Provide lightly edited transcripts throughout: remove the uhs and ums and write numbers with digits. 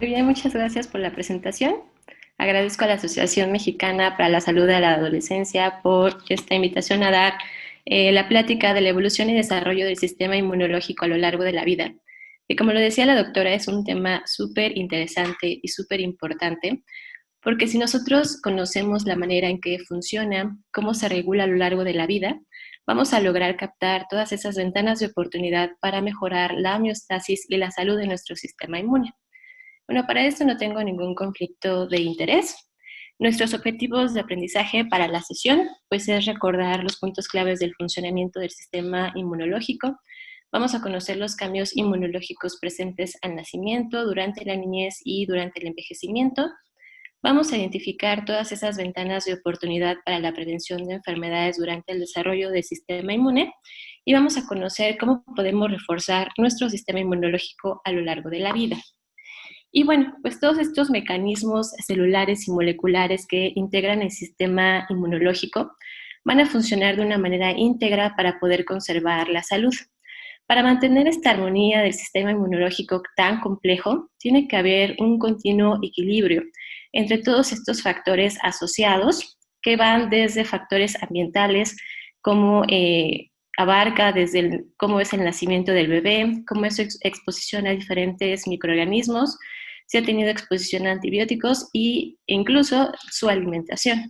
Muy bien, muchas gracias por la presentación. Agradezco a la Asociación Mexicana para la Salud de la Adolescencia por esta invitación a dar la plática de la evolución y desarrollo del sistema inmunológico a lo largo de la vida. Y como lo decía la doctora, es un tema súper interesante y súper importante, porque si nosotros conocemos la manera en que funciona, cómo se regula a lo largo de la vida, vamos a lograr captar todas esas ventanas de oportunidad para mejorar la homeostasis y la salud de nuestro sistema inmune. Bueno, para esto no tengo ningún conflicto de interés. Nuestros objetivos de aprendizaje para la sesión, pues es recordar los puntos claves del funcionamiento del sistema inmunológico. Vamos a conocer los cambios inmunológicos presentes al nacimiento, durante la niñez y durante el envejecimiento. Vamos a identificar todas esas ventanas de oportunidad para la prevención de enfermedades durante el desarrollo del sistema inmune y vamos a conocer cómo podemos reforzar nuestro sistema inmunológico a lo largo de la vida. Y bueno, pues todos estos mecanismos celulares y moleculares que integran el sistema inmunológico van a funcionar de una manera íntegra para poder conservar la salud. Para mantener esta armonía del sistema inmunológico tan complejo, tiene que haber un continuo equilibrio entre todos estos factores asociados que van desde factores ambientales como abarca desde cómo es el nacimiento del bebé, cómo es su exposición a diferentes microorganismos, si ha tenido exposición a antibióticos e incluso su alimentación.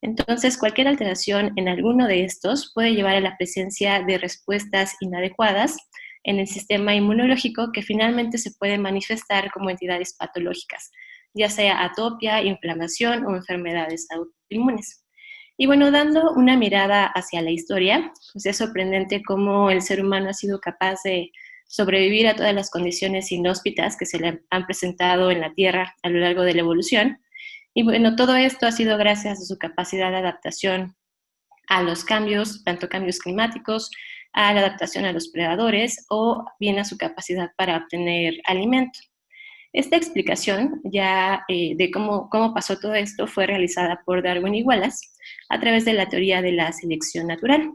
Entonces, cualquier alteración en alguno de estos puede llevar a la presencia de respuestas inadecuadas en el sistema inmunológico que finalmente se pueden manifestar como entidades patológicas, ya sea atopia, inflamación o enfermedades autoinmunes. Y bueno, dando una mirada hacia la historia, pues es sorprendente cómo el ser humano ha sido capaz de sobrevivir a todas las condiciones inhóspitas que se le han presentado en la Tierra a lo largo de la evolución. Y bueno, todo esto ha sido gracias a su capacidad de adaptación a los cambios, tanto cambios climáticos, a la adaptación a los predadores o bien a su capacidad para obtener alimento. Esta explicación ya de cómo pasó todo esto fue realizada por Darwin y Wallace a través de la teoría de la selección natural,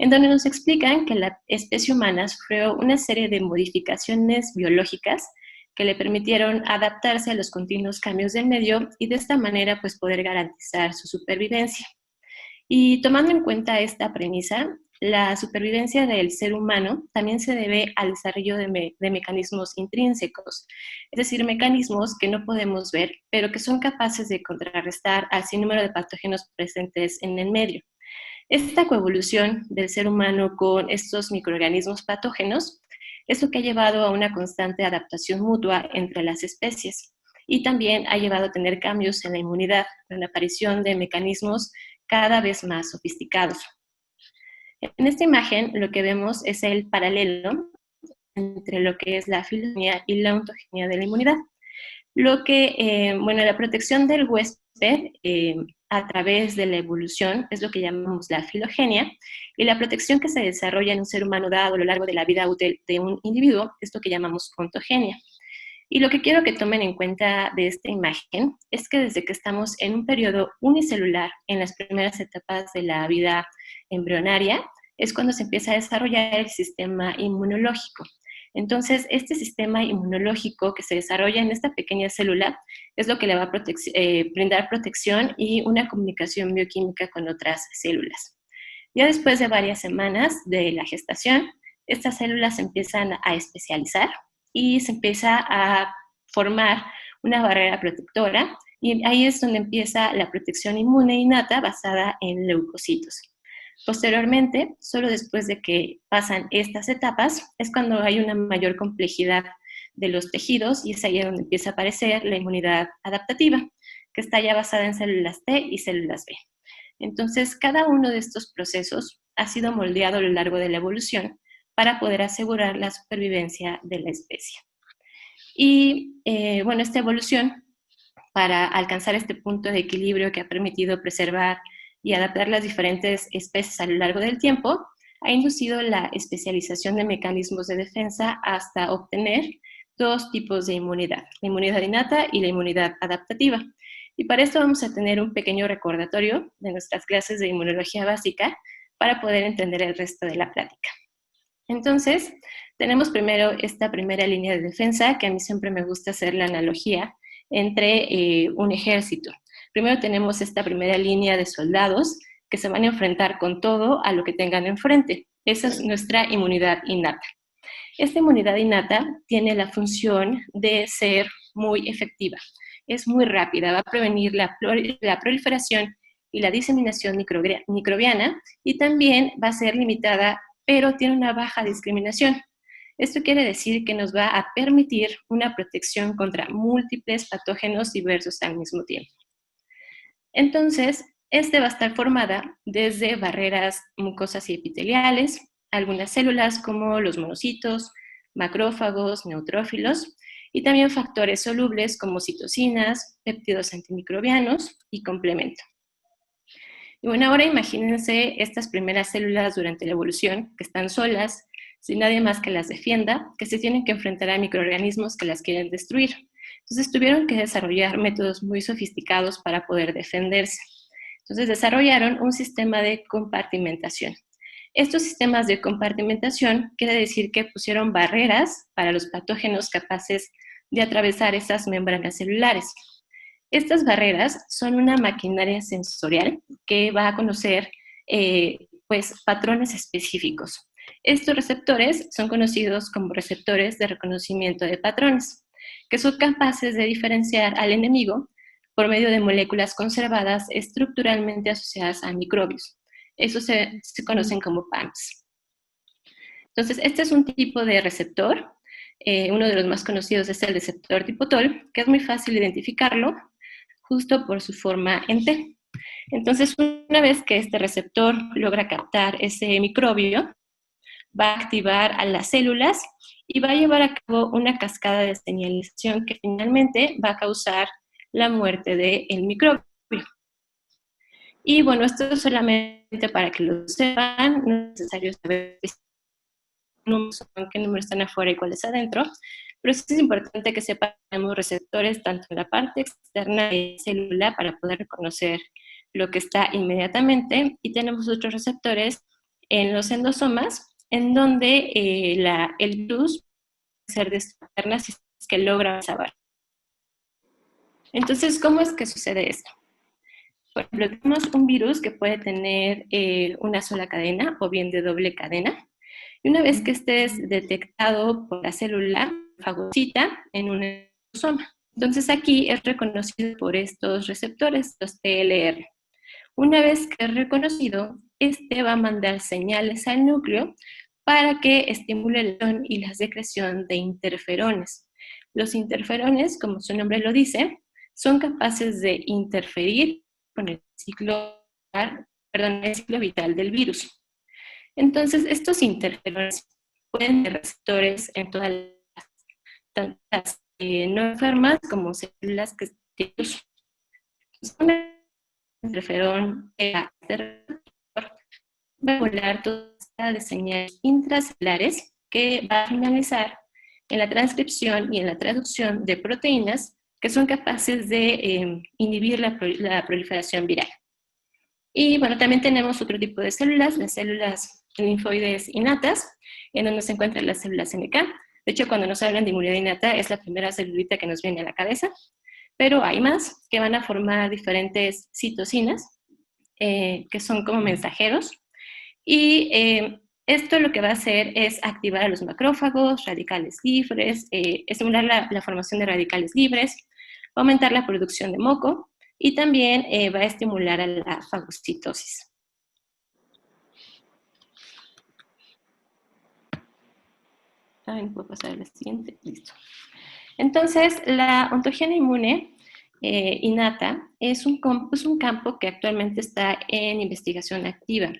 en donde nos explican que la especie humana sufrió una serie de modificaciones biológicas que le permitieron adaptarse a los continuos cambios del medio y de esta manera pues poder garantizar su supervivencia. Y tomando en cuenta esta premisa, la supervivencia del ser humano también se debe al desarrollo de mecanismos intrínsecos, es decir, mecanismos que no podemos ver, pero que son capaces de contrarrestar al sinnúmero de patógenos presentes en el medio. Esta coevolución del ser humano con estos microorganismos patógenos es lo que ha llevado a una constante adaptación mutua entre las especies y también ha llevado a tener cambios en la inmunidad, con la aparición de mecanismos cada vez más sofisticados. En esta imagen lo que vemos es el paralelo entre lo que es la filogenia y la ontogenia de la inmunidad. Lo que, bueno, la protección del huésped a través de la evolución es lo que llamamos la filogenia, y la protección que se desarrolla en un ser humano dado a lo largo de la vida útil de un individuo es lo que llamamos ontogenia. Y lo que quiero que tomen en cuenta de esta imagen es que desde que estamos en un periodo unicelular, en las primeras etapas de la vida embrionaria, es cuando se empieza a desarrollar el sistema inmunológico. Entonces, este sistema inmunológico que se desarrolla en esta pequeña célula es lo que le va a brindar protección y una comunicación bioquímica con otras células. Ya después de varias semanas de la gestación, estas células se empiezan a especializar y se empieza a formar una barrera protectora y ahí es donde empieza la protección inmune innata basada en leucocitos. Posteriormente, solo después de que pasan estas etapas, es cuando hay una mayor complejidad de los tejidos y es ahí donde empieza a aparecer la inmunidad adaptativa, que está ya basada en células T y células B. Entonces, cada uno de estos procesos ha sido moldeado a lo largo de la evolución para poder asegurar la supervivencia de la especie. Y bueno, esta evolución para alcanzar este punto de equilibrio que ha permitido preservar y adaptar las diferentes especies a lo largo del tiempo, ha inducido la especialización de mecanismos de defensa hasta obtener dos tipos de inmunidad, la inmunidad innata y la inmunidad adaptativa. Y para esto vamos a tener un pequeño recordatorio de nuestras clases de inmunología básica para poder entender el resto de la plática. Entonces, tenemos primero esta primera línea de defensa, que a mí siempre me gusta hacer la analogía entre un ejército. Primero tenemos esta primera línea de soldados que se van a enfrentar con todo a lo que tengan enfrente. Esa es nuestra inmunidad innata. Esta inmunidad innata tiene la función de ser muy efectiva. Es muy rápida, va a prevenir la proliferación y la diseminación microbiana, y también va a ser limitada, pero tiene una baja discriminación. Esto quiere decir que nos va a permitir una protección contra múltiples patógenos diversos al mismo tiempo. Entonces, este va a estar formada desde barreras mucosas y epiteliales, algunas células como los monocitos, macrófagos, neutrófilos, y también factores solubles como citocinas, péptidos antimicrobianos y complemento. Y bueno, ahora imagínense estas primeras células durante la evolución, que están solas, sin nadie más que las defienda, que se tienen que enfrentar a microorganismos que las quieren destruir. Entonces tuvieron que desarrollar métodos muy sofisticados para poder defenderse. Entonces desarrollaron un sistema de compartimentación. Estos sistemas de compartimentación quiere decir que pusieron barreras para los patógenos capaces de atravesar esas membranas celulares. Estas barreras son una maquinaria sensorial que va a conocer pues, patrones específicos. Estos receptores son conocidos como receptores de reconocimiento de patrones, que son capaces de diferenciar al enemigo por medio de moléculas conservadas estructuralmente asociadas a microbios. Eso se conocen como PAMs. Entonces, este es un tipo de receptor. Uno de los más conocidos es el receptor tipo TOL, que es muy fácil identificarlo justo por su forma en T. Entonces, una vez que este receptor logra captar ese microbio, va a activar a las células y va a llevar a cabo una cascada de señalización que finalmente va a causar la muerte del microbio. Y bueno, esto es solamente para que lo sepan, no es necesario saber qué números están afuera y cuáles adentro, pero sí es importante que sepan que tenemos receptores tanto en la parte externa de la célula para poder reconocer lo que está inmediatamente, y tenemos otros receptores en los endosomas, en donde el virus puede ser destructiva si es que logra saber. Entonces, ¿cómo es que sucede esto? Por ejemplo, tenemos un virus que puede tener una sola cadena o bien de doble cadena. Y una vez que esté detectado por la célula, fagocita en un endosoma. Entonces aquí es reconocido por estos receptores, los TLR. Una vez que es reconocido, este va a mandar señales al núcleo para que estimule la acción y la secreción de interferones. Los interferones, como su nombre lo dice, son capaces de interferir con el ciclo vital del virus. Entonces, estos interferones pueden ser receptores en todas las no enfermas como células que tienen un interferón va a volar toda de señales intracelulares que va a finalizar en la transcripción y en la traducción de proteínas que son capaces de inhibir la proliferación viral. Y bueno, también tenemos otro tipo de células, las células linfoides innatas, en donde se encuentran las células NK. De hecho, cuando nos hablan de inmunidad innata, es la primera celulita que nos viene a la cabeza, pero hay más que van a formar diferentes citocinas, que son como mensajeros, y esto lo que va a hacer es activar a los macrófagos, radicales libres, estimular la formación de radicales libres, aumentar la producción de moco, y también va a estimular a la fagocitosis. Puedo pasar a la siguiente, listo. Entonces, la ontogenia inmune innata es un campo que actualmente está en investigación activa,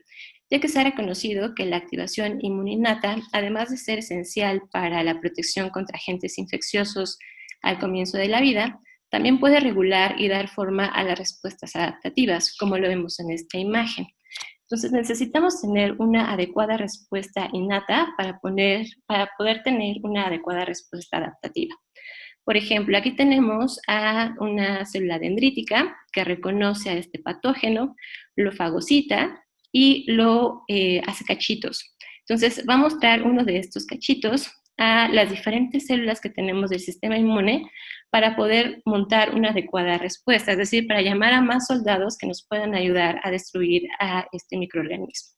ya que se ha reconocido que la activación inmune innata, además de ser esencial para la protección contra agentes infecciosos al comienzo de la vida, también puede regular y dar forma a las respuestas adaptativas, como lo vemos en esta imagen. Entonces necesitamos tener una adecuada respuesta innata para poder tener una adecuada respuesta adaptativa. Por ejemplo, aquí tenemos a una célula dendrítica que reconoce a este patógeno, lo fagocita y lo hace cachitos. Entonces va a mostrar uno de estos cachitos a las diferentes células que tenemos del sistema inmune para poder montar una adecuada respuesta, es decir, para llamar a más soldados que nos puedan ayudar a destruir a este microorganismo.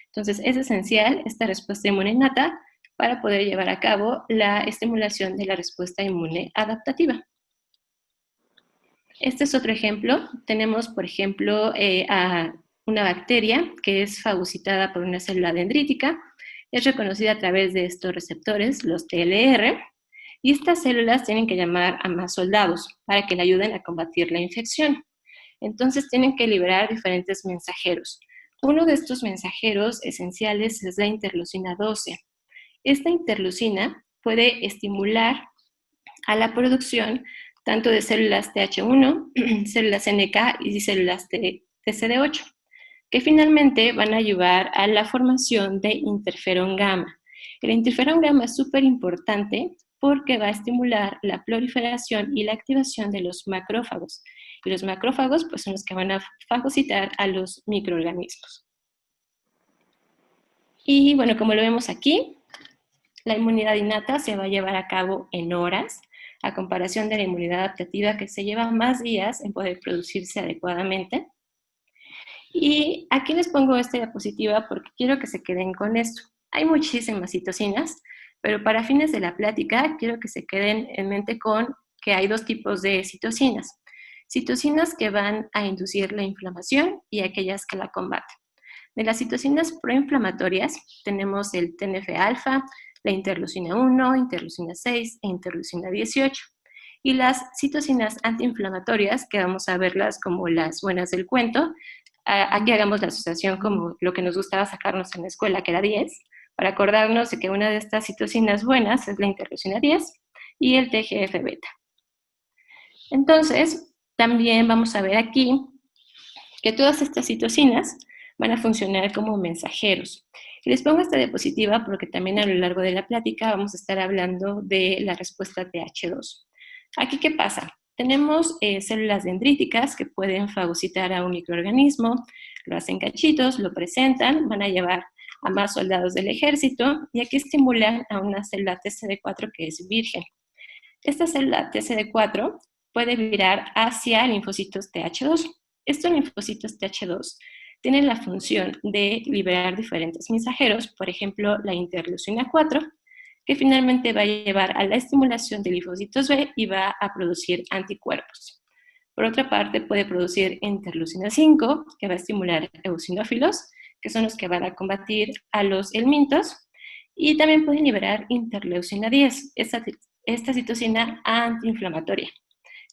Entonces es esencial esta respuesta inmune innata para poder llevar a cabo la estimulación de la respuesta inmune adaptativa. Este es otro ejemplo. Tenemos, por ejemplo, a una bacteria que es fagocitada por una célula dendrítica. Es reconocida a través de estos receptores, los TLR, y estas células tienen que llamar a más soldados para que le ayuden a combatir la infección. Entonces tienen que liberar diferentes mensajeros. Uno de estos mensajeros esenciales es la interleucina 12. Esta interleucina puede estimular a la producción tanto de células TH1, células NK y células TCD8, que finalmente van a ayudar a la formación de interferón gamma. El interferón gamma es súper importante porque va a estimular la proliferación y la activación de los macrófagos. Y los macrófagos pues, son los que van a fagocitar a los microorganismos. Y bueno, como lo vemos aquí, la inmunidad innata se va a llevar a cabo en horas, a comparación de la inmunidad adaptativa que se lleva más días en poder producirse adecuadamente. Y aquí les pongo esta diapositiva porque quiero que se queden con esto. Hay muchísimas citocinas, pero para fines de la plática quiero que se queden en mente con que hay dos tipos de citocinas. Citocinas que van a inducir la inflamación y aquellas que la combaten. De las citocinas proinflamatorias tenemos el TNF-alfa, la interleucina 1, interleucina 6 e interleucina 18. Y las citocinas antiinflamatorias, que vamos a verlas como las buenas del cuento, aquí hagamos la asociación como lo que nos gustaba sacarnos en la escuela, que era 10, para acordarnos de que una de estas citocinas buenas es la interleucina 10 y el TGF-beta. Entonces, también vamos a ver aquí que todas estas citocinas van a funcionar como mensajeros. Y les pongo esta diapositiva porque también a lo largo de la plática vamos a estar hablando de la respuesta TH2. Aquí, ¿qué pasa? Tenemos células dendríticas que pueden fagocitar a un microorganismo, lo hacen cachitos, lo presentan, van a llevar a más soldados del ejército y aquí estimulan a una célula TCD4 que es virgen. Esta célula TCD4 puede virar hacia linfocitos TH2. Estos linfocitos TH2 tienen la función de liberar diferentes mensajeros, por ejemplo, la interleucina 4, que finalmente va a llevar a la estimulación de linfocitos B y va a producir anticuerpos. Por otra parte, puede producir interleucina 5, que va a estimular eosinófilos, que son los que van a combatir a los helmintos, y también pueden liberar interleucina 10, esta citocina antiinflamatoria,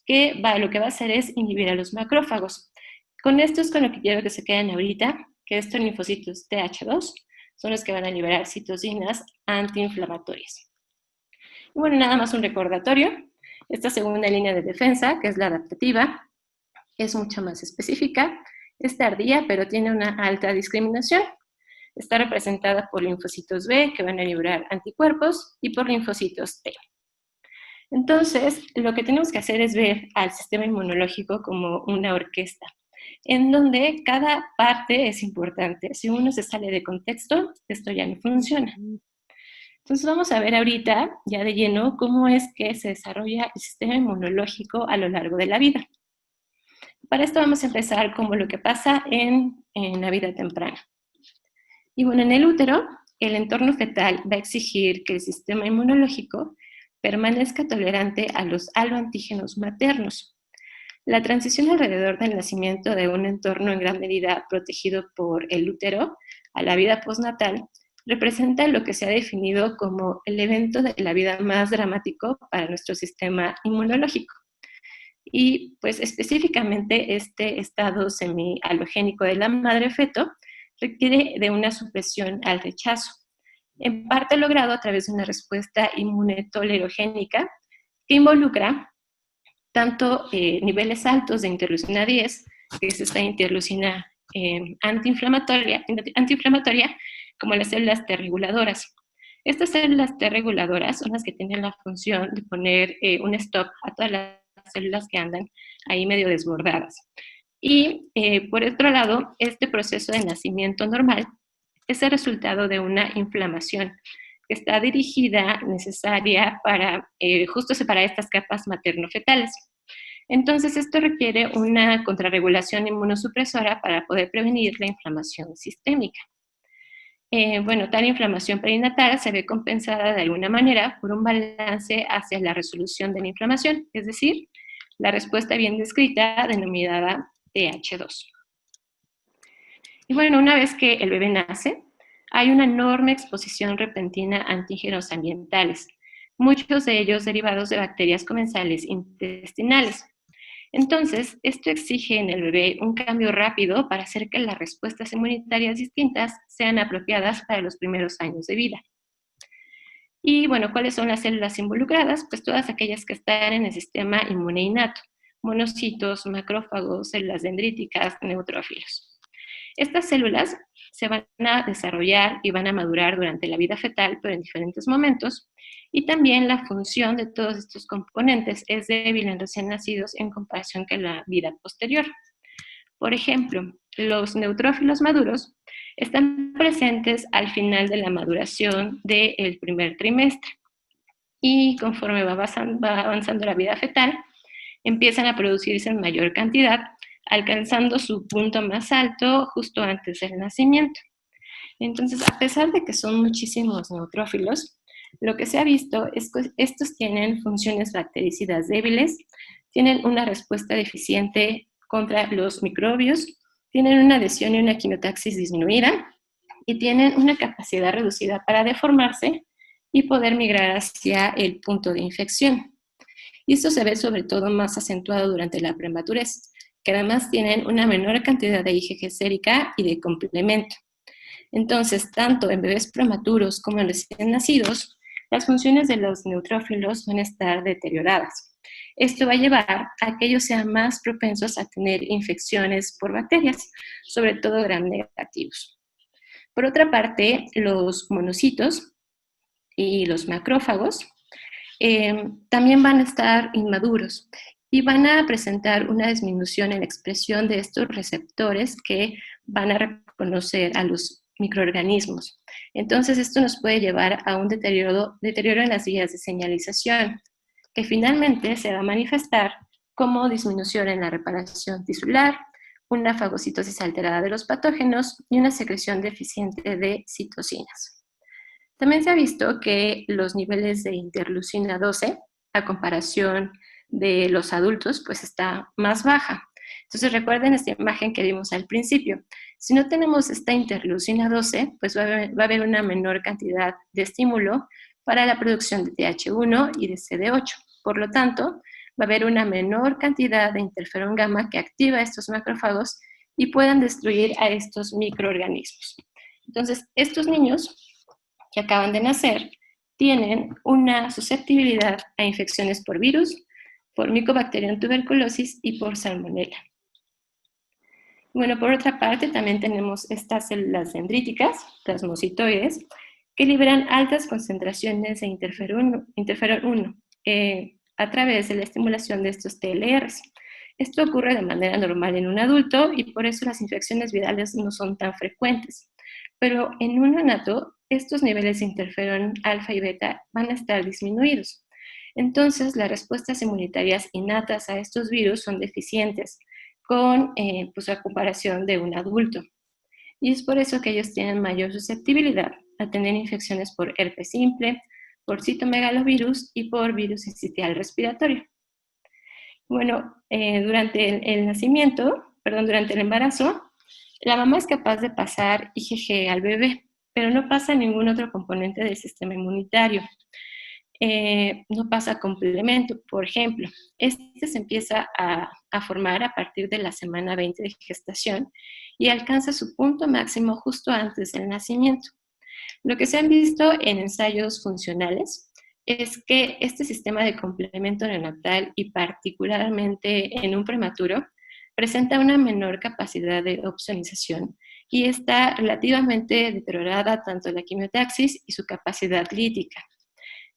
que lo que va a hacer es inhibir a los macrófagos. Con esto es con lo que quiero que se queden ahorita, que estos linfocitos TH2 son los que van a liberar citocinas antiinflamatorias. Y bueno, nada más un recordatorio. Esta segunda línea de defensa, que es la adaptativa, es mucho más específica, es tardía, pero tiene una alta discriminación. Está representada por linfocitos B, que van a liberar anticuerpos, y por linfocitos T. Entonces, lo que tenemos que hacer es ver al sistema inmunológico como una orquesta, en donde cada parte es importante. Si uno se sale de contexto, esto ya no funciona. Entonces vamos a ver ahorita, ya de lleno, cómo es que se desarrolla el sistema inmunológico a lo largo de la vida. Para esto vamos a empezar como lo que pasa en la vida temprana. Y bueno, en el útero, el entorno fetal va a exigir que el sistema inmunológico permanezca tolerante a los aloantígenos maternos. La transición alrededor del nacimiento de un entorno en gran medida protegido por el útero a la vida postnatal representa lo que se ha definido como el evento de la vida más dramático para nuestro sistema inmunológico. Y pues específicamente este estado semialogénico de la madre feto requiere de una supresión al rechazo, en parte logrado a través de una respuesta inmune tolerogénica que involucra tanto niveles altos de interleucina 10, que es esta interleucina antiinflamatoria, como las células T reguladoras. Estas células T reguladoras son las que tienen la función de poner un stop a todas las células que andan ahí medio desbordadas. Y por otro lado, este proceso de nacimiento normal es el resultado de una inflamación que está dirigida, necesaria para justo separar estas capas materno-fetales. Entonces, esto requiere una contrarregulación inmunosupresora para poder prevenir la inflamación sistémica. Bueno, tal inflamación perinatal se ve compensada de alguna manera por un balance hacia la resolución de la inflamación, es decir, la respuesta bien descrita denominada TH2. Y bueno, una vez que el bebé nace, hay una enorme exposición repentina a antígenos ambientales, muchos de ellos derivados de bacterias comensales intestinales. Entonces, esto exige en el bebé un cambio rápido para hacer que las respuestas inmunitarias distintas sean apropiadas para los primeros años de vida. Y bueno, ¿cuáles son las células involucradas? Pues todas aquellas que están en el sistema inmune innato, monocitos, macrófagos, células dendríticas, neutrófilos. Estas células se van a desarrollar y van a madurar durante la vida fetal, pero en diferentes momentos, y también la función de todos estos componentes es débil en recién nacidos en comparación con la vida posterior. Por ejemplo, los neutrófilos maduros están presentes al final de la maduración del primer trimestre y conforme va avanzando la vida fetal, empiezan a producirse en mayor cantidad, alcanzando su punto más alto justo antes del nacimiento. Entonces, a pesar de que son muchísimos neutrófilos, lo que se ha visto es que estos tienen funciones bactericidas débiles, tienen una respuesta deficiente contra los microbios, tienen una adhesión y una quimiotaxis disminuida y tienen una capacidad reducida para deformarse y poder migrar hacia el punto de infección. Y esto se ve sobre todo más acentuado durante la prematurez, que además tienen una menor cantidad de IgG sérica y de complemento. Entonces, tanto en bebés prematuros como en recién nacidos, las funciones de los neutrófilos van a estar deterioradas. Esto va a llevar a que ellos sean más propensos a tener infecciones por bacterias, sobre todo gram negativos. Por otra parte, los monocitos y los macrófagos también van a estar inmaduros y van a presentar una disminución en la expresión de estos receptores que van a reconocer a los microorganismos. Entonces, esto nos puede llevar a un deterioro en las vías de señalización, que finalmente se va a manifestar como disminución en la reparación tisular, una fagocitosis alterada de los patógenos y una secreción deficiente de citocinas. También se ha visto que los niveles de interleucina 12, a comparación de los adultos, pues está más baja. Entonces recuerden esta imagen que vimos al principio. Si no tenemos esta interleucina 12, pues va a haber una menor cantidad de estímulo para la producción de TH1 y de CD8. Por lo tanto, va a haber una menor cantidad de interferón gamma que activa estos macrófagos y puedan destruir a estos microorganismos. Entonces, estos niños que acaban de nacer tienen una susceptibilidad a infecciones por virus, por Mycobacterium tuberculosis y por Salmonella. Bueno, por otra parte, también tenemos estas células dendríticas, plasmocitoides, que liberan altas concentraciones de interferón 1 a través de la estimulación de estos TLRs. Esto ocurre de manera normal en un adulto y por eso las infecciones virales no son tan frecuentes. Pero en un neonato, estos niveles de interferón alfa y beta van a estar disminuidos. Entonces, las respuestas inmunitarias innatas a estos virus son deficientes con pues, la comparación de un adulto. Y es por eso que ellos tienen mayor susceptibilidad a tener infecciones por herpes simple, por citomegalovirus y por virus sincitial respiratorio. Bueno, durante el nacimiento, durante el embarazo, la mamá es capaz de pasar IgG al bebé, pero no pasa ningún otro componente del sistema inmunitario. No pasa complemento, por ejemplo. Este se empieza a formar a partir de la semana 20 de gestación y alcanza su punto máximo justo antes del nacimiento. Lo que se han visto en ensayos funcionales es que este sistema de complemento neonatal, y particularmente en un prematuro, presenta una menor capacidad de opsonización y está relativamente deteriorada tanto la quimiotaxis y su capacidad lítica.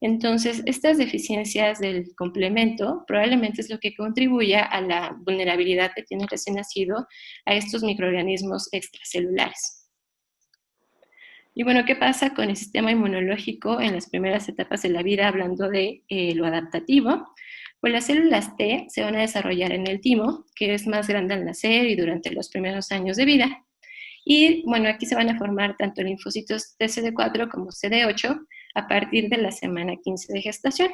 Entonces, estas deficiencias del complemento probablemente es lo que contribuye a la vulnerabilidad que tiene el recién nacido a estos microorganismos extracelulares. Y bueno, ¿qué pasa con el sistema inmunológico en las primeras etapas de la vida, hablando de lo adaptativo? Pues las células T se van a desarrollar en el timo, que es más grande al nacer y durante los primeros años de vida. Y bueno, aquí se van a formar tanto linfocitos TCD4 como CD8 a partir de la semana 15 de gestación.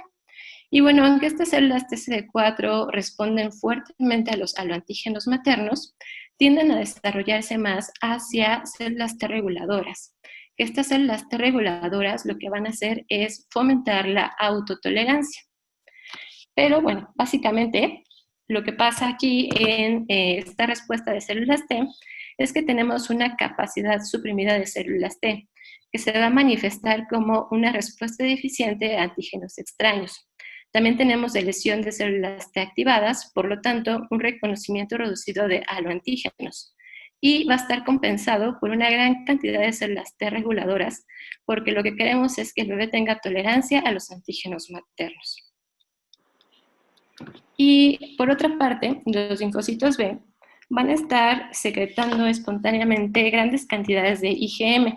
Y bueno, aunque estas células TCD4 responden fuertemente a los aloantígenos maternos, tienden a desarrollarse más hacia células T reguladoras. Estas células T reguladoras lo que van a hacer es fomentar la autotolerancia. Pero bueno, básicamente lo que pasa aquí en esta respuesta de células T es que tenemos una capacidad suprimida de células T, que se va a manifestar como una respuesta deficiente a antígenos extraños. También tenemos lesión de células T activadas, por lo tanto, un reconocimiento reducido de aloantígenos. Y va a estar compensado por una gran cantidad de células T reguladoras, porque lo que queremos es que el bebé tenga tolerancia a los antígenos maternos. Y por otra parte, los linfocitos B van a estar secretando espontáneamente grandes cantidades de IgM,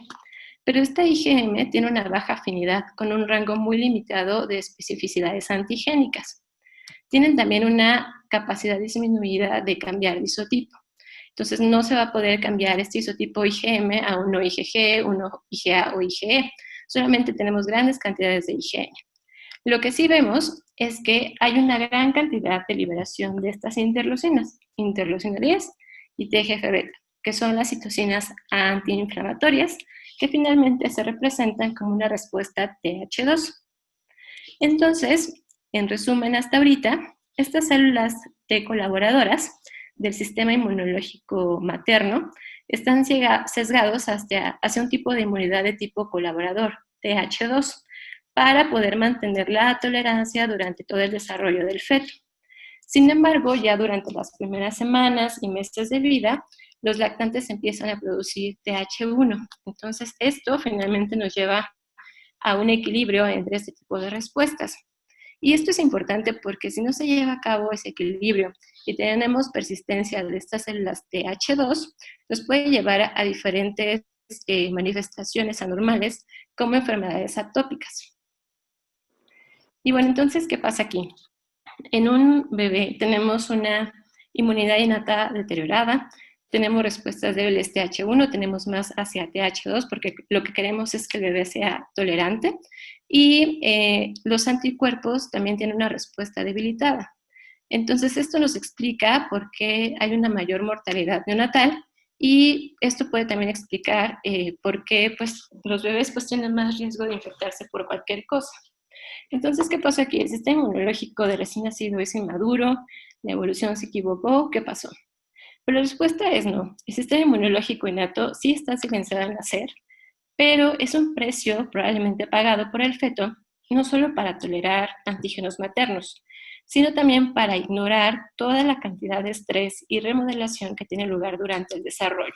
pero esta IgM tiene una baja afinidad con un rango muy limitado de especificidades antigénicas. Tienen también una capacidad disminuida de cambiar de isotipo. Entonces no se va a poder cambiar este isotipo IgM a uno IgG, uno IgA o IgE. Solamente tenemos grandes cantidades de IgM. Lo que sí vemos es que hay una gran cantidad de liberación de estas interleucinas, interleucina 10 y TGF-beta, que son las citocinas antiinflamatorias, que finalmente se representan como una respuesta TH2. Entonces, en resumen, hasta ahorita, estas células T colaboradoras del sistema inmunológico materno están sesgados hacia un tipo de inmunidad de tipo colaborador, TH2, para poder mantener la tolerancia durante todo el desarrollo del feto. Sin embargo, ya durante las primeras semanas y meses de vida, los lactantes empiezan a producir TH1. Entonces, esto finalmente nos lleva a un equilibrio entre este tipo de respuestas. Y esto es importante porque si no se lleva a cabo ese equilibrio y tenemos persistencia de estas células TH2, nos puede llevar a diferentes manifestaciones anormales como enfermedades atópicas. Y bueno, entonces, ¿qué pasa aquí? En un bebé tenemos una inmunidad innata deteriorada, tenemos respuestas débiles TH1, tenemos más hacia TH2 porque lo que queremos es que el bebé sea tolerante y los anticuerpos también tienen una respuesta debilitada. Entonces esto nos explica por qué hay una mayor mortalidad neonatal y esto puede también explicar por qué pues, los bebés pues, tienen más riesgo de infectarse por cualquier cosa. Entonces, ¿qué pasó aquí? El sistema inmunológico de recién nacido es inmaduro, la evolución se equivocó, ¿qué pasó? Pero la respuesta es no. El sistema inmunológico innato sí está silenciado al nacer, pero es un precio probablemente pagado por el feto, no solo para tolerar antígenos maternos, sino también para ignorar toda la cantidad de estrés y remodelación que tiene lugar durante el desarrollo.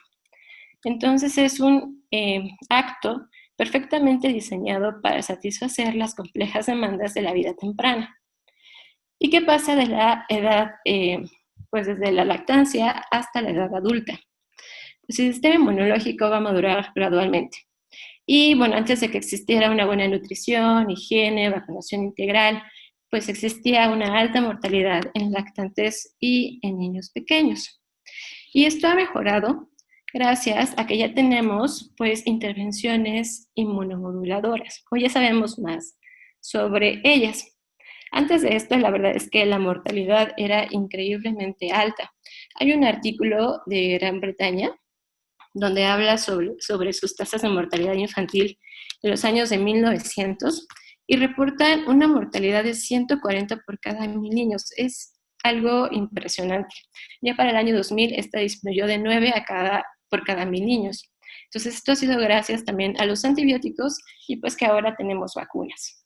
Entonces es un acto perfectamente diseñado para satisfacer las complejas demandas de la vida temprana. ¿Y qué pasa de la edad, pues desde la lactancia hasta la edad adulta? Pues el sistema inmunológico va a madurar gradualmente. Y bueno, antes de que existiera una buena nutrición, higiene, vacunación integral, pues existía una alta mortalidad en lactantes y en niños pequeños. Y esto ha mejorado gracias a que ya tenemos pues intervenciones inmunomoduladoras, o ya sabemos más sobre ellas. Antes de esto, la verdad es que la mortalidad era increíblemente alta. Hay un artículo de Gran Bretaña donde habla sobre sus tasas de mortalidad infantil de los años de 1900 y reportan una mortalidad de 140 por cada 1000 niños. Es algo impresionante. Ya para el año 2000 esta disminuyó de 9 por cada 1000 niños. Entonces esto ha sido gracias también a los antibióticos y pues que ahora tenemos vacunas.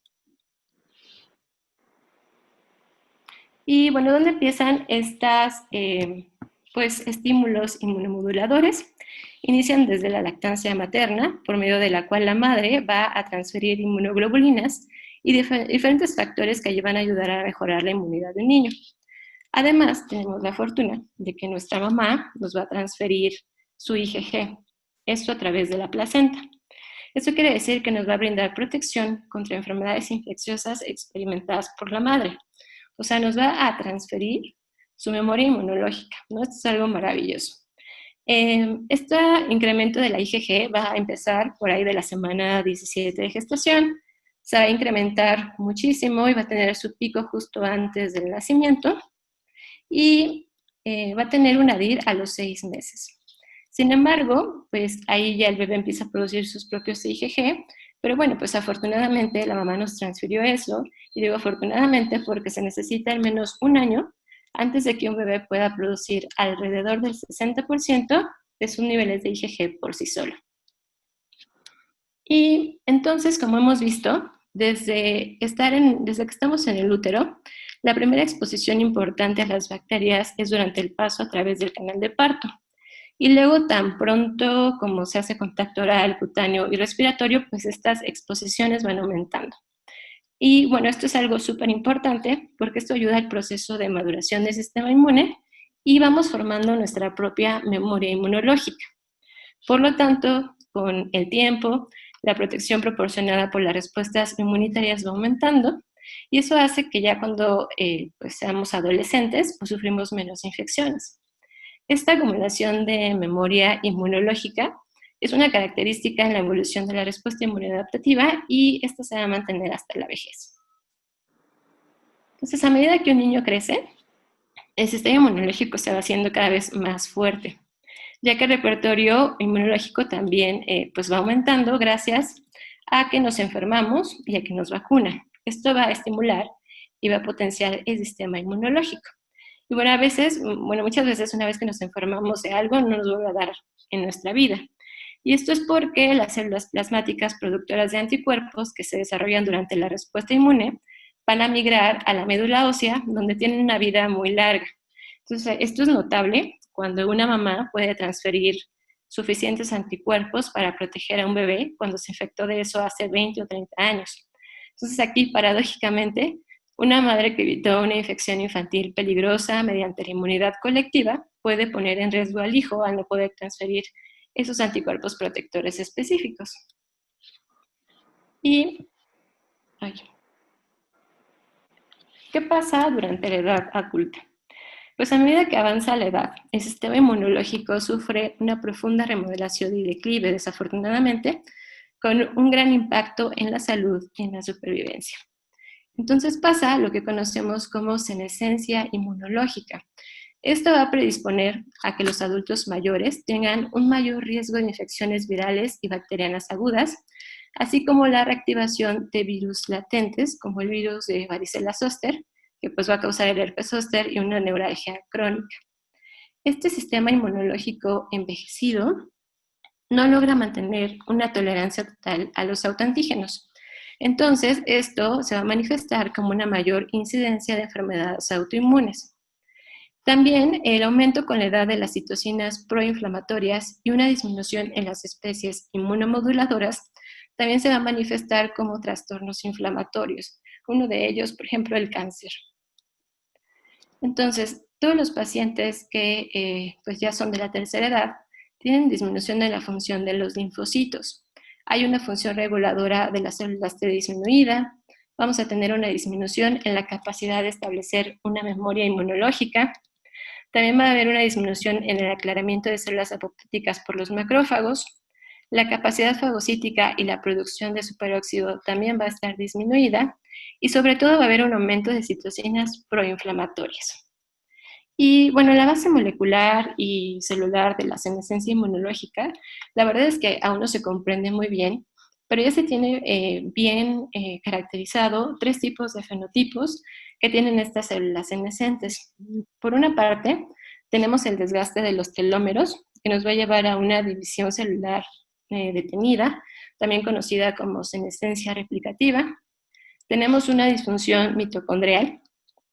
Y bueno, ¿dónde empiezan estas pues, estímulos inmunomoduladores? Inician desde la lactancia materna, por medio de la cual la madre va a transferir inmunoglobulinas y diferentes factores que van a ayudar a mejorar la inmunidad del niño. Además, tenemos la fortuna de que nuestra mamá nos va a transferir su IgG, esto a través de la placenta. Esto quiere decir que nos va a brindar protección contra enfermedades infecciosas experimentadas por la madre. O sea, nos va a transferir su memoria inmunológica, ¿no? Esto es algo maravilloso. Este incremento de la IgG va a empezar por ahí de la semana 17 de gestación, se va a incrementar muchísimo y va a tener su pico justo antes del nacimiento y va a tener un ADIR a los 6 meses. Sin embargo, pues ahí ya el bebé empieza a producir sus propios IgG, pero bueno, pues afortunadamente la mamá nos transfirió eso, y digo afortunadamente porque se necesita al menos un año antes de que un bebé pueda producir alrededor del 60% de sus niveles de IgG por sí solo. Y entonces, como hemos visto, desde que estamos en el útero, la primera exposición importante a las bacterias es durante el paso a través del canal de parto. Y luego, tan pronto como se hace contacto oral, cutáneo y respiratorio, pues estas exposiciones van aumentando. Y bueno, esto es algo súper importante porque esto ayuda al proceso de maduración del sistema inmune y vamos formando nuestra propia memoria inmunológica. Por lo tanto, con el tiempo, la protección proporcionada por las respuestas inmunitarias va aumentando y eso hace que ya cuando pues seamos adolescentes, pues sufrimos menos infecciones. Esta acumulación de memoria inmunológica es una característica en la evolución de la respuesta inmunodadaptativa y esta se va a mantener hasta la vejez. Entonces, a medida que un niño crece, el sistema inmunológico se va haciendo cada vez más fuerte, ya que el repertorio inmunológico también pues va aumentando gracias a que nos enfermamos y a que nos vacunan. Esto va a estimular y va a potenciar el sistema inmunológico. Y bueno, muchas veces una vez que nos enfermamos de algo, no nos vuelve a dar en nuestra vida. Y esto es porque las células plasmáticas productoras de anticuerpos que se desarrollan durante la respuesta inmune van a migrar a la médula ósea, donde tienen una vida muy larga. Entonces, esto es notable cuando una mamá puede transferir suficientes anticuerpos para proteger a un bebé cuando se infectó de eso hace 20 o 30 años. Entonces, aquí, paradójicamente, una madre que evitó una infección infantil peligrosa mediante la inmunidad colectiva puede poner en riesgo al hijo al no poder transferir esos anticuerpos protectores específicos. Y, ¿qué pasa durante la edad adulta? Pues a medida que avanza la edad, el sistema inmunológico sufre una profunda remodelación y declive, desafortunadamente, con un gran impacto en la salud y en la supervivencia. Entonces pasa lo que conocemos como senescencia inmunológica. Esto va a predisponer a que los adultos mayores tengan un mayor riesgo de infecciones virales y bacterianas agudas, así como la reactivación de virus latentes, como el virus de varicela zoster, que pues va a causar el herpes zóster y una neuralgia crónica. Este sistema inmunológico envejecido no logra mantener una tolerancia total a los autoantígenos. Entonces, esto se va a manifestar como una mayor incidencia de enfermedades autoinmunes. También el aumento con la edad de las citocinas proinflamatorias y una disminución en las especies inmunomoduladoras también se va a manifestar como trastornos inflamatorios. Uno de ellos, por ejemplo, el cáncer. Entonces, todos los pacientes que pues ya son de la tercera edad tienen disminución de la función de los linfocitos. Hay una función reguladora de las células T disminuida. Vamos a tener una disminución en la capacidad de establecer una memoria inmunológica. También va a haber una disminución en el aclaramiento de células apoptóticas por los macrófagos. La capacidad fagocítica y la producción de superóxido también va a estar disminuida. Y sobre todo va a haber un aumento de citocinas proinflamatorias. Y bueno, la base molecular y celular de la senescencia inmunológica, la verdad es que aún no se comprende muy bien, pero ya se tiene bien caracterizado 3 tipos de fenotipos que tienen estas células senescentes. Por una parte, tenemos el desgaste de los telómeros, que nos va a llevar a una división celular detenida, también conocida como senescencia replicativa. Tenemos una disfunción mitocondrial,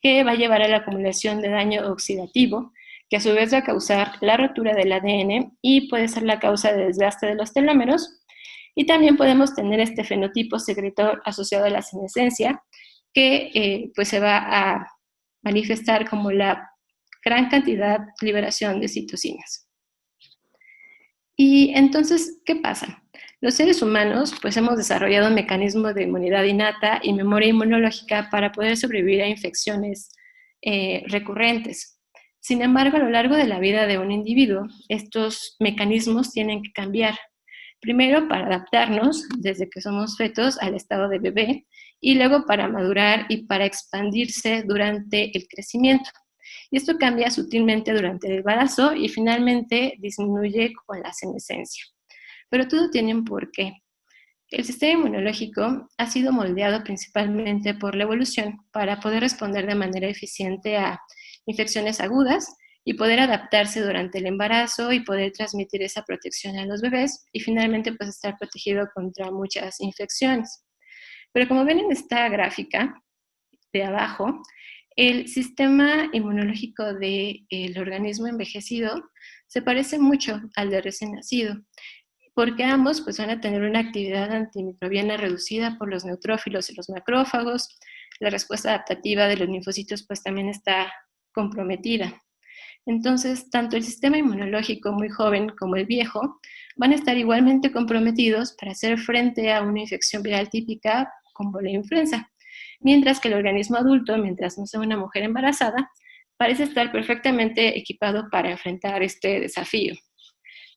que va a llevar a la acumulación de daño oxidativo, que a su vez va a causar la rotura del ADN y puede ser la causa de desgaste de los telómeros. Y también podemos tener este fenotipo secretor asociado a la senescencia, que pues se va a manifestar como la gran cantidad de liberación de citocinas. Y entonces, ¿qué pasa? Los seres humanos pues hemos desarrollado un mecanismo de inmunidad innata y memoria inmunológica para poder sobrevivir a infecciones recurrentes. Sin embargo, a lo largo de la vida de un individuo, estos mecanismos tienen que cambiar. Primero para adaptarnos desde que somos fetos al estado de bebé y luego para madurar y para expandirse durante el crecimiento. Y esto cambia sutilmente durante el embarazo y finalmente disminuye con la senescencia. Pero todo tiene un porqué. El sistema inmunológico ha sido moldeado principalmente por la evolución para poder responder de manera eficiente a infecciones agudas y poder adaptarse durante el embarazo y poder transmitir esa protección a los bebés y finalmente pues estar protegido contra muchas infecciones. Pero como ven en esta gráfica de abajo, el sistema inmunológico del organismo envejecido se parece mucho al de recién nacido, porque ambos pues, van a tener una actividad antimicrobiana reducida por los neutrófilos y los macrófagos. La respuesta adaptativa de los linfocitos pues también está comprometida. Entonces, tanto el sistema inmunológico muy joven como el viejo van a estar igualmente comprometidos para hacer frente a una infección viral típica como la influenza, mientras que el organismo adulto, mientras no sea una mujer embarazada, parece estar perfectamente equipado para enfrentar este desafío.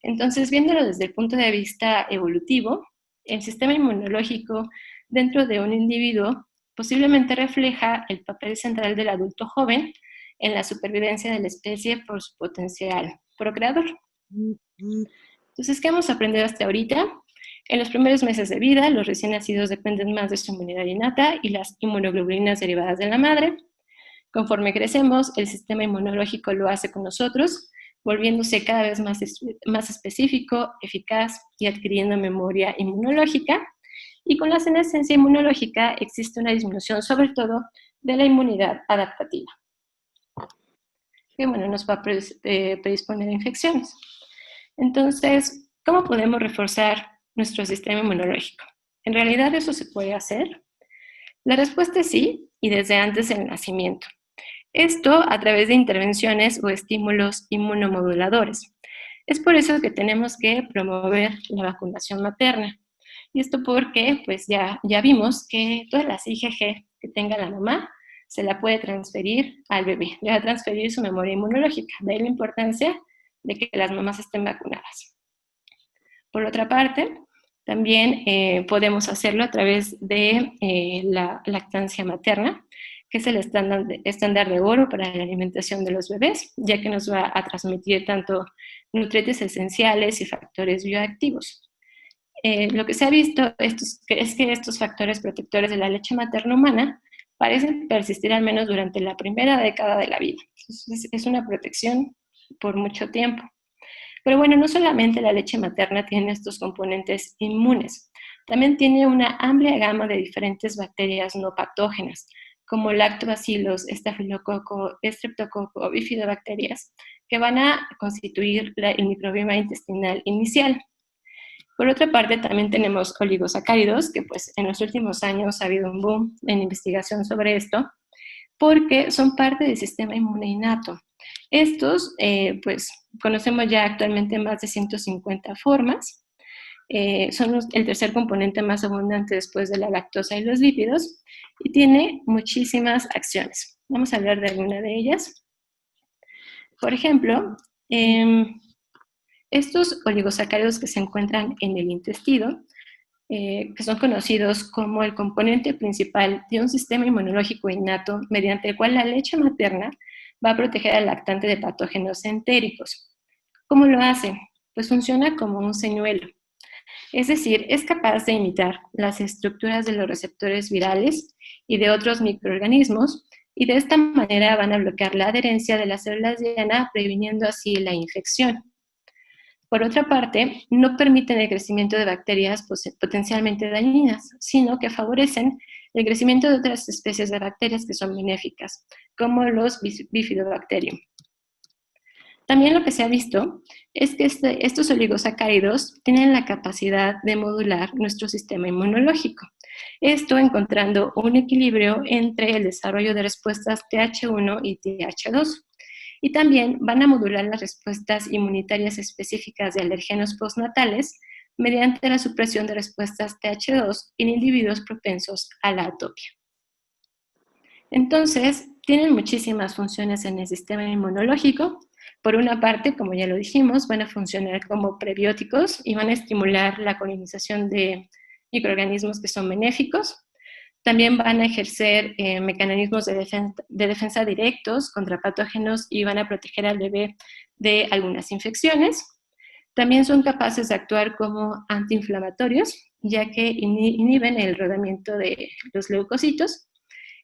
Entonces, viéndolo desde el punto de vista evolutivo, el sistema inmunológico dentro de un individuo posiblemente refleja el papel central del adulto joven en la supervivencia de la especie por su potencial procreador. Entonces, ¿qué hemos aprendido hasta ahorita? En los primeros meses de vida, los recién nacidos dependen más de su inmunidad innata y las inmunoglobulinas derivadas de la madre. Conforme crecemos, el sistema inmunológico lo hace con nosotros, volviéndose cada vez más específico, eficaz y adquiriendo memoria inmunológica. Y con la senescencia inmunológica existe una disminución sobre todo de la inmunidad adaptativa, que bueno, nos va a predisponer a infecciones. Entonces, ¿cómo podemos reforzar nuestro sistema inmunológico? ¿En realidad eso se puede hacer? La respuesta es sí, y desde antes del nacimiento. Esto a través de intervenciones o estímulos inmunomoduladores. Es por eso que tenemos que promover la vacunación materna. Y esto porque pues ya vimos que todas las IgG que tenga la mamá se la puede transferir al bebé, le va a transferir su memoria inmunológica. De ahí la importancia de que las mamás estén vacunadas. Por otra parte, también podemos hacerlo a través de la lactancia materna, que es el estándar de oro para la alimentación de los bebés, ya que nos va a transmitir tanto nutrientes esenciales y factores bioactivos. Lo que se ha visto es que estos factores protectores de la leche materna humana parecen persistir al menos durante la primera década de la vida. Entonces, es una protección por mucho tiempo. Pero bueno, no solamente la leche materna tiene estos componentes inmunes, también tiene una amplia gama de diferentes bacterias no patógenas, como lactobacillus, estafilococo, estreptococo, bifidobacterias, que van a constituir el microbioma intestinal inicial. Por otra parte, también tenemos oligosacáridos, que pues en los últimos años ha habido un boom en investigación sobre esto, porque son parte del sistema inmune innato. Estos, pues, conocemos ya actualmente más de 150 formas. Son el tercer componente más abundante después de la lactosa y los lípidos y tiene muchísimas acciones. Vamos a hablar de alguna de ellas. Por ejemplo, estos oligosacáridos que se encuentran en el intestino, que son conocidos como el componente principal de un sistema inmunológico innato mediante el cual la leche materna va a proteger al lactante de patógenos entéricos. ¿Cómo lo hace? Pues funciona como un señuelo. Es decir, es capaz de imitar las estructuras de los receptores virales y de otros microorganismos y de esta manera van a bloquear la adherencia de las células diana, previniendo así la infección. Por otra parte, no permiten el crecimiento de bacterias potencialmente dañinas, sino que favorecen el crecimiento de otras especies de bacterias que son benéficas, como los Bifidobacterium. También lo que se ha visto es que estos oligosacáridos tienen la capacidad de modular nuestro sistema inmunológico. Esto encontrando un equilibrio entre el desarrollo de respuestas TH1 y TH2. Y también van a modular las respuestas inmunitarias específicas de alergenos postnatales mediante la supresión de respuestas TH2 en individuos propensos a la atopia. Entonces, tienen muchísimas funciones en el sistema inmunológico. Por una parte, como ya lo dijimos, van a funcionar como prebióticos y van a estimular la colonización de microorganismos que son benéficos. También van a ejercer mecanismos de defensa directos contra patógenos y van a proteger al bebé de algunas infecciones. También son capaces de actuar como antiinflamatorios, ya que inhiben el rodamiento de los leucocitos.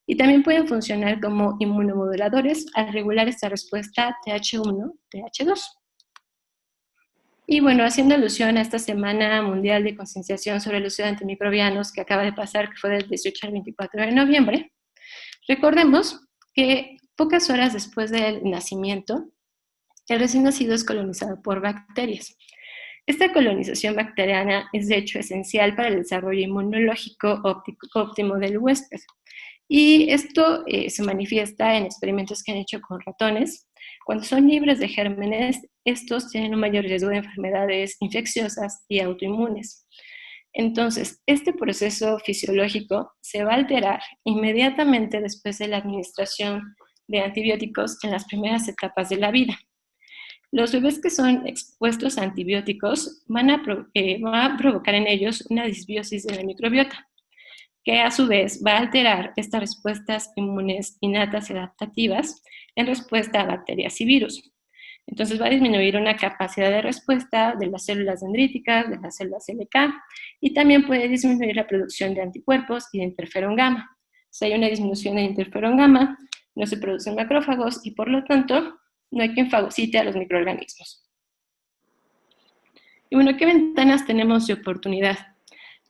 Y también pueden funcionar como inmunomoduladores al regular esta respuesta TH1, TH2. Y bueno, haciendo alusión a esta Semana Mundial de Concienciación sobre el uso de antimicrobianos que acaba de pasar, que fue del 18 al 24 de noviembre, recordemos que pocas horas después del nacimiento, el recién nacido es colonizado por bacterias. Esta colonización bacteriana es de hecho esencial para el desarrollo inmunológico óptimo del huésped. Y esto se manifiesta en experimentos que han hecho con ratones. Cuando son libres de gérmenes, estos tienen un mayor riesgo de enfermedades infecciosas y autoinmunes. Entonces, este proceso fisiológico se va a alterar inmediatamente después de la administración de antibióticos en las primeras etapas de la vida. Los bebés que son expuestos a antibióticos van a provocar en ellos una disbiosis de la microbiota, que a su vez va a alterar estas respuestas inmunes innatas y adaptativas en respuesta a bacterias y virus. Entonces va a disminuir una capacidad de respuesta de las células dendríticas, de las células LK, y también puede disminuir la producción de anticuerpos y de interferón gamma. Si hay una disminución de interferón gamma, no se producen macrófagos y por lo tanto no hay quien fagocite a los microorganismos. Y bueno, ¿qué ventanas tenemos de oportunidad?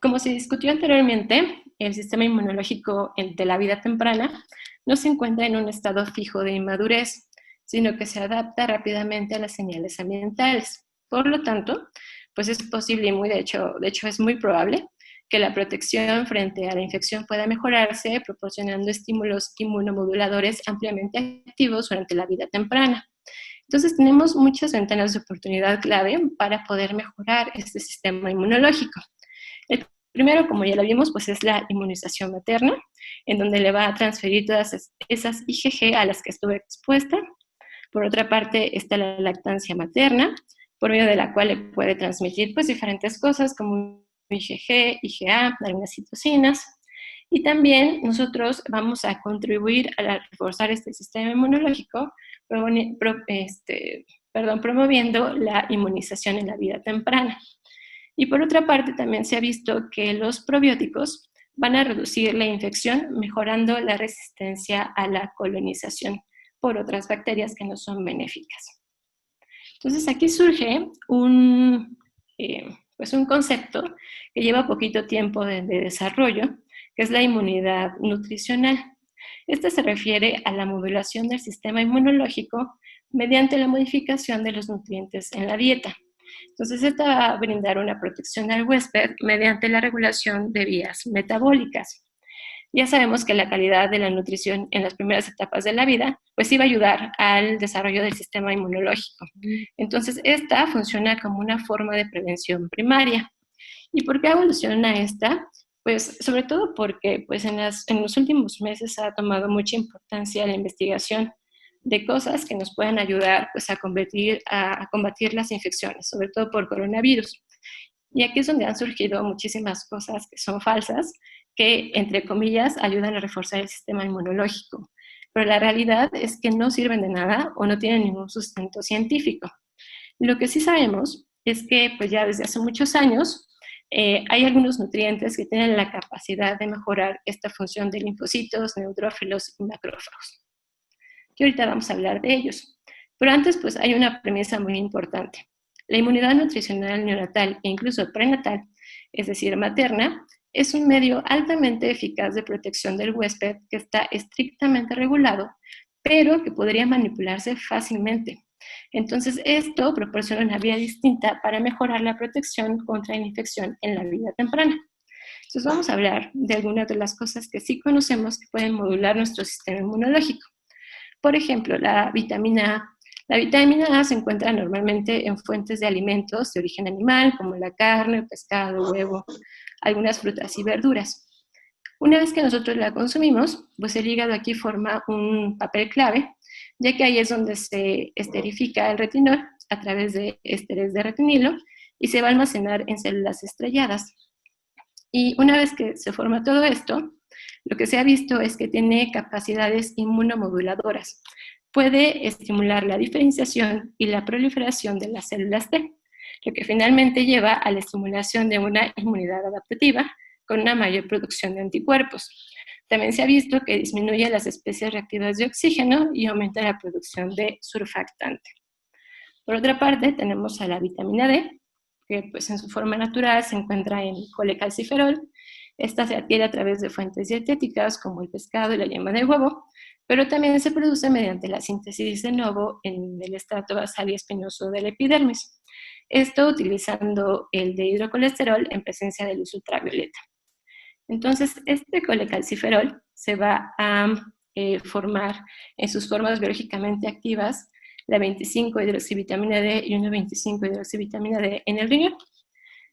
Como se discutió anteriormente, el sistema inmunológico de la vida temprana no se encuentra en un estado fijo de inmadurez, sino que se adapta rápidamente a las señales ambientales. Por lo tanto, pues es posible y de hecho es muy probable que la protección frente a la infección pueda mejorarse proporcionando estímulos inmunomoduladores ampliamente activos durante la vida temprana. Entonces tenemos muchas ventanas de oportunidad clave para poder mejorar este sistema inmunológico. El primero, como ya lo vimos, pues es la inmunización materna, en donde le va a transferir todas esas IgG a las que estuve expuesta. Por otra parte, está la lactancia materna, por medio de la cual le puede transmitir pues diferentes cosas como IgG, IgA, algunas citocinas. Y también nosotros vamos a contribuir a reforzar este sistema inmunológico, promoviendo la inmunización en la vida temprana. Y por otra parte, también se ha visto que los probióticos van a reducir la infección, mejorando la resistencia a la colonización por otras bacterias que no son benéficas. Entonces, aquí surge un concepto que lleva poquito tiempo de desarrollo, que es la inmunidad nutricional. Esta se refiere a la modulación del sistema inmunológico mediante la modificación de los nutrientes en la dieta. Entonces, esta va a brindar una protección al huésped mediante la regulación de vías metabólicas. Ya sabemos que la calidad de la nutrición en las primeras etapas de la vida, pues iba a ayudar al desarrollo del sistema inmunológico. Entonces, esta funciona como una forma de prevención primaria. ¿Y por qué evoluciona esta? Pues sobre todo porque pues, en los últimos meses ha tomado mucha importancia la investigación de cosas que nos puedan ayudar pues, a combatir las infecciones, sobre todo por coronavirus. Y aquí es donde han surgido muchísimas cosas que son falsas, que, entre comillas, ayudan a reforzar el sistema inmunológico. Pero la realidad es que no sirven de nada o no tienen ningún sustento científico. Lo que sí sabemos es que pues ya desde hace muchos años hay algunos nutrientes que tienen la capacidad de mejorar esta función de linfocitos, neutrófilos y macrófagos. Y ahorita vamos a hablar de ellos. Pero antes pues hay una premisa muy importante. La inmunidad nutricional neonatal e incluso prenatal, es decir, materna, es un medio altamente eficaz de protección del huésped que está estrictamente regulado, pero que podría manipularse fácilmente. Entonces, esto proporciona una vía distinta para mejorar la protección contra la infección en la vida temprana. Entonces, vamos a hablar de algunas de las cosas que sí conocemos que pueden modular nuestro sistema inmunológico. Por ejemplo, la vitamina A. La vitamina A se encuentra normalmente en fuentes de alimentos de origen animal, como la carne, pescado, huevo, algunas frutas y verduras. Una vez que nosotros la consumimos, pues el hígado aquí forma un papel clave, ya que ahí es donde se esterifica el retinol a través de ésteres de retinilo y se va a almacenar en células estrelladas. Y una vez que se forma todo esto, lo que se ha visto es que tiene capacidades inmunomoduladoras. Puede estimular la diferenciación y la proliferación de las células T, lo que finalmente lleva a la estimulación de una inmunidad adaptativa con una mayor producción de anticuerpos. También se ha visto que disminuye las especies reactivas de oxígeno y aumenta la producción de surfactante. Por otra parte, tenemos a la vitamina D, que pues en su forma natural se encuentra en colecalciferol. Esta se adquiere a través de fuentes dietéticas como el pescado y la yema de huevo, pero también se produce mediante la síntesis de novo en el estrato basal y espinoso del epidermis. Esto utilizando el dehidrocolesterol en presencia de luz ultravioleta. Entonces, este colecalciferol se va a formar en sus formas biológicamente activas la 25-hidroxivitamina D y 1,25-hidroxivitamina D en el riñón.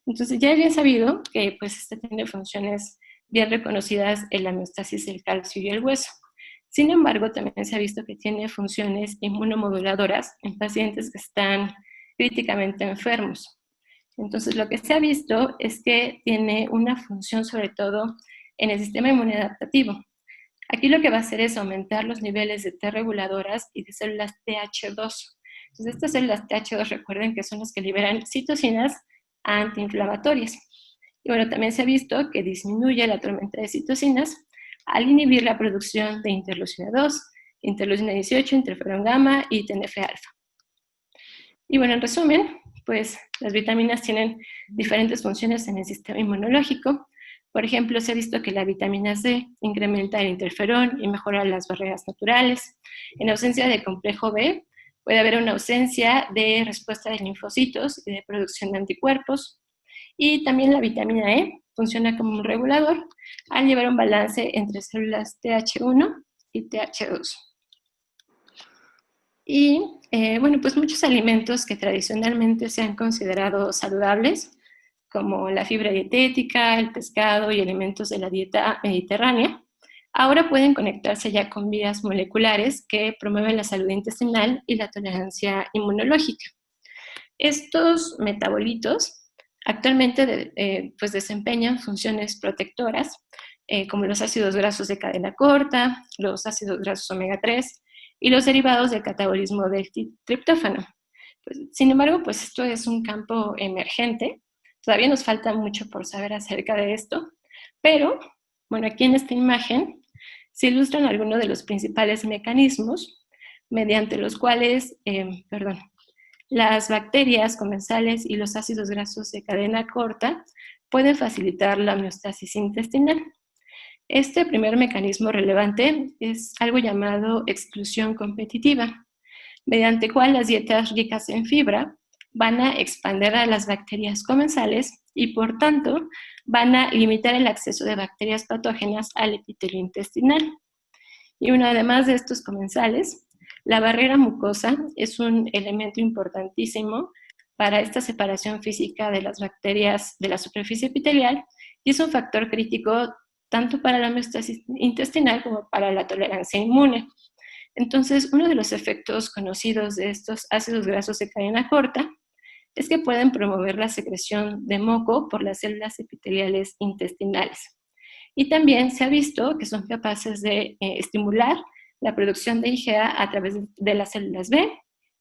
Entonces, ya es bien sabido que pues, este tiene funciones bien reconocidas en la homeostasis del calcio y el hueso. Sin embargo, también se ha visto que tiene funciones inmunomoduladoras en pacientes que están críticamente enfermos. Entonces, lo que se ha visto es que tiene una función sobre todo en el sistema inmunológico. Aquí lo que va a hacer es aumentar los niveles de T reguladoras y de células TH2. Entonces, estas células TH2 recuerden que son las que liberan citocinas antiinflamatorias. Y bueno, también se ha visto que disminuye la tormenta de citocinas al inhibir la producción de interleucina 2, interleucina 18, interferón gamma y TNF-alfa. Y bueno, en resumen, pues las vitaminas tienen diferentes funciones en el sistema inmunológico. Por ejemplo, se ha visto que la vitamina C incrementa el interferón y mejora las barreras naturales. En ausencia de complejo B, puede haber una ausencia de respuesta de linfocitos y de producción de anticuerpos. Y también la vitamina E funciona como un regulador al llevar un balance entre células TH1 y TH2. Y bueno, pues muchos alimentos que tradicionalmente se han considerado saludables, como la fibra dietética, el pescado y elementos de la dieta mediterránea, ahora pueden conectarse ya con vías moleculares que promueven la salud intestinal y la tolerancia inmunológica. Estos metabolitos actualmente pues desempeñan funciones protectoras, como los ácidos grasos de cadena corta, los ácidos grasos omega 3 y los derivados del catabolismo del triptófano. Pues, sin embargo, pues esto es un campo emergente. Todavía nos falta mucho por saber acerca de esto, pero bueno, aquí en esta imagen se ilustran algunos de los principales mecanismos mediante los cuales, las bacterias comensales y los ácidos grasos de cadena corta pueden facilitar la homeostasis intestinal. Este primer mecanismo relevante es algo llamado exclusión competitiva, mediante cual las dietas ricas en fibra van a expandir a las bacterias comensales y por tanto van a limitar el acceso de bacterias patógenas al epitelio intestinal. Y uno, además de estos comensales, la barrera mucosa es un elemento importantísimo para esta separación física de las bacterias de la superficie epitelial y es un factor crítico tanto para la homeostasis intestinal como para la tolerancia inmune. Entonces, uno de los efectos conocidos de estos ácidos grasos de cadena corta es que pueden promover la secreción de moco por las células epiteliales intestinales. Y también se ha visto que son capaces de estimular la producción de IgA a través de las células B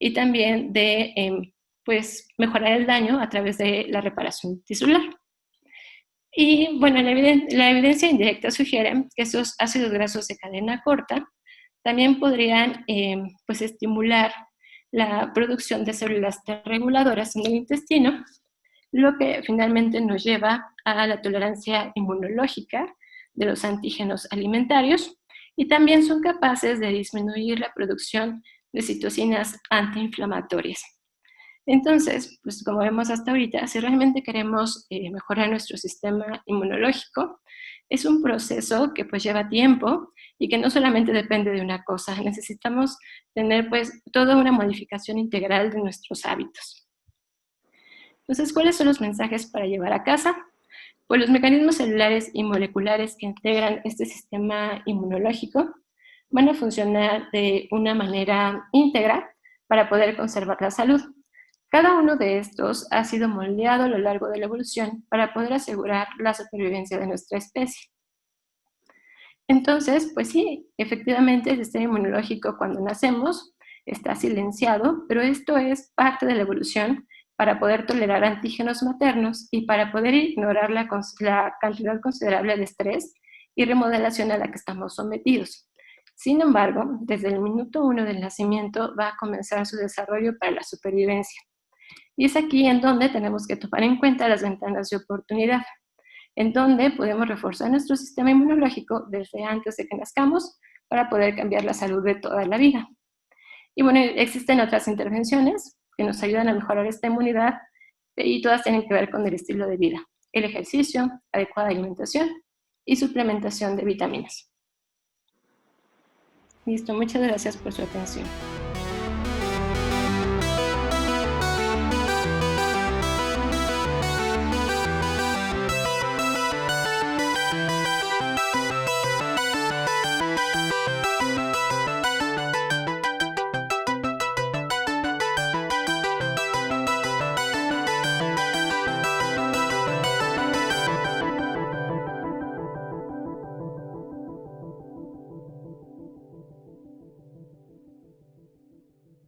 y también de pues, mejorar el daño a través de la reparación tisular. Y bueno, la evidencia indirecta sugiere que esos ácidos grasos de cadena corta también podrían pues, estimular la producción de células T reguladoras en el intestino, lo que finalmente nos lleva a la tolerancia inmunológica de los antígenos alimentarios, y también son capaces de disminuir la producción de citocinas antiinflamatorias. Entonces, pues como vemos hasta ahorita, si realmente queremos mejorar nuestro sistema inmunológico, es un proceso que pues lleva tiempo y que no solamente depende de una cosa, necesitamos tener pues toda una modificación integral de nuestros hábitos. Entonces, ¿cuáles son los mensajes para llevar a casa? Pues los mecanismos celulares y moleculares que integran este sistema inmunológico van a funcionar de una manera íntegra para poder conservar la salud. Cada uno de estos ha sido moldeado a lo largo de la evolución para poder asegurar la supervivencia de nuestra especie. Entonces, pues sí, efectivamente el sistema inmunológico cuando nacemos está silenciado, pero esto es parte de la evolución para poder tolerar antígenos maternos y para poder ignorar la cantidad considerable de estrés y remodelación a la que estamos sometidos. Sin embargo, desde el minuto 1 del nacimiento va a comenzar su desarrollo para la supervivencia. Y es aquí en donde tenemos que tomar en cuenta las ventanas de oportunidad, en donde podemos reforzar nuestro sistema inmunológico desde antes de que nazcamos para poder cambiar la salud de toda la vida. Y bueno, existen otras intervenciones que nos ayudan a mejorar esta inmunidad y todas tienen que ver con el estilo de vida, el ejercicio, adecuada alimentación y suplementación de vitaminas. Listo, muchas gracias por su atención.